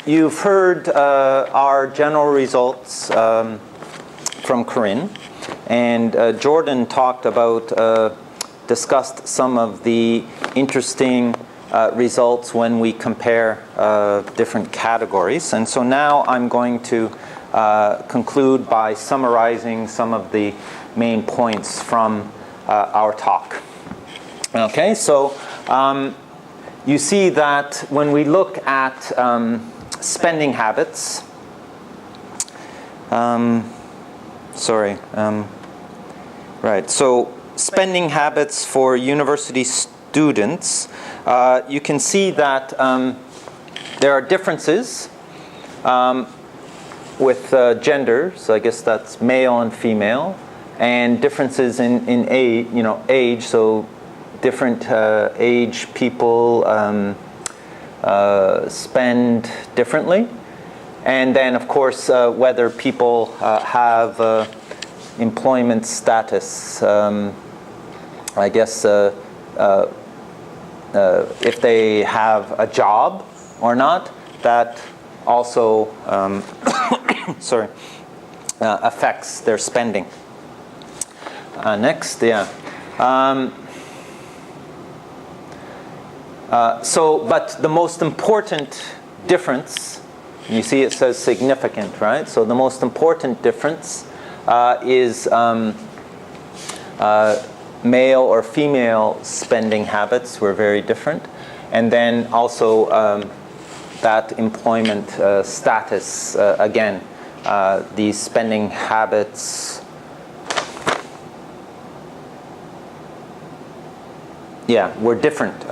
You've heard our general results from Corinne, and Jordan talked about, discussed some of the interesting results when we compare different categories. And so now I'm going to conclude by summarizing some of the main points from our talk. Okay, so you see that when we look at spending habits, right, so spending habits for university students, you can see that there are differences with genders. I guess that's male and female, and differences in age, age. So different age people spend differently, and then of course whether people have employment status. I guess if they have a job or not, that also affects their spending. Next, yeah. But the most important difference, you see it says significant, right? So the most important difference is male or female spending habits were very different. And then also that employment status, again, these spending habits, were different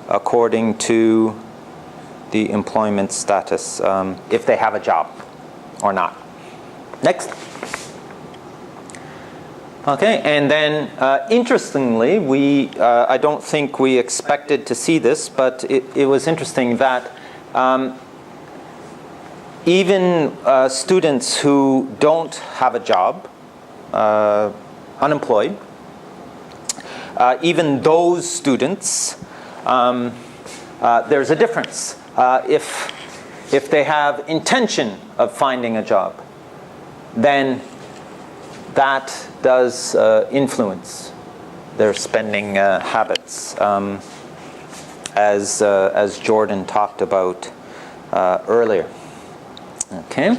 according to the employment status, if they have a job or not. Next. Okay, and then interestingly, I don't think we expected to see this, but it was interesting that even students who don't have a job, unemployed, even those students, there's a difference. If they have intention of finding a job, then that does influence their spending habits, as Jordan talked about earlier. Okay.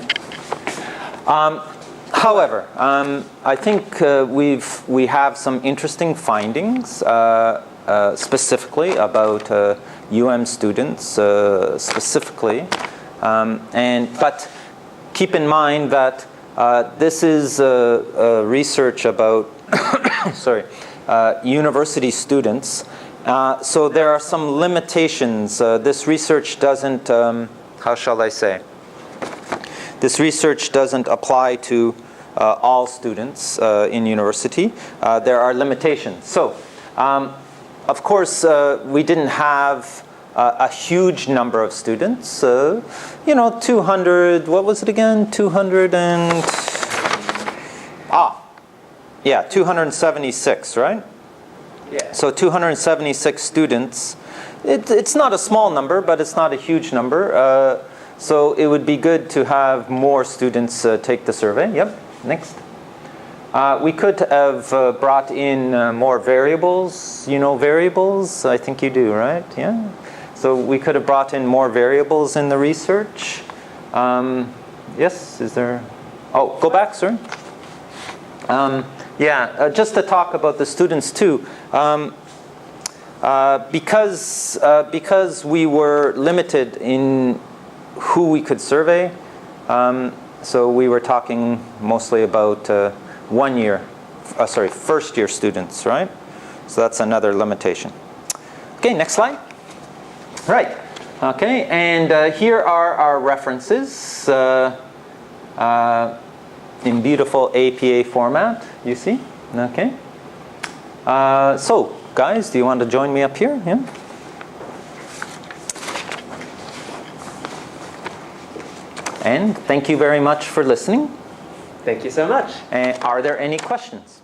However, I think we have some interesting findings, specifically about students specifically, but keep in mind that this is research about university students. So there are some limitations. This research doesn't, how shall I say? This research doesn't apply to all students in university. There are limitations. So, of course, we didn't have a huge number of students. 200, what was it again? 276, right? Yeah. So 276 students. It's not a small number, but it's not a huge number. So it would be good to have more students take the survey. Yep, next. We could have brought in more variables. You know variables? I think you do, right? Yeah. So we could have brought in more variables in the research. Yes, is there? Oh, go back, sir. Just to talk about the students too. Because we were limited in who we could survey, so we were talking mostly about first year students, right? So that's another limitation. Okay, next slide. Right. Okay, and here are our references in beautiful APA format, you see? Okay. So, guys, do you want to join me up here? Yeah. And thank you very much for listening. Thank you so much. And are there any questions?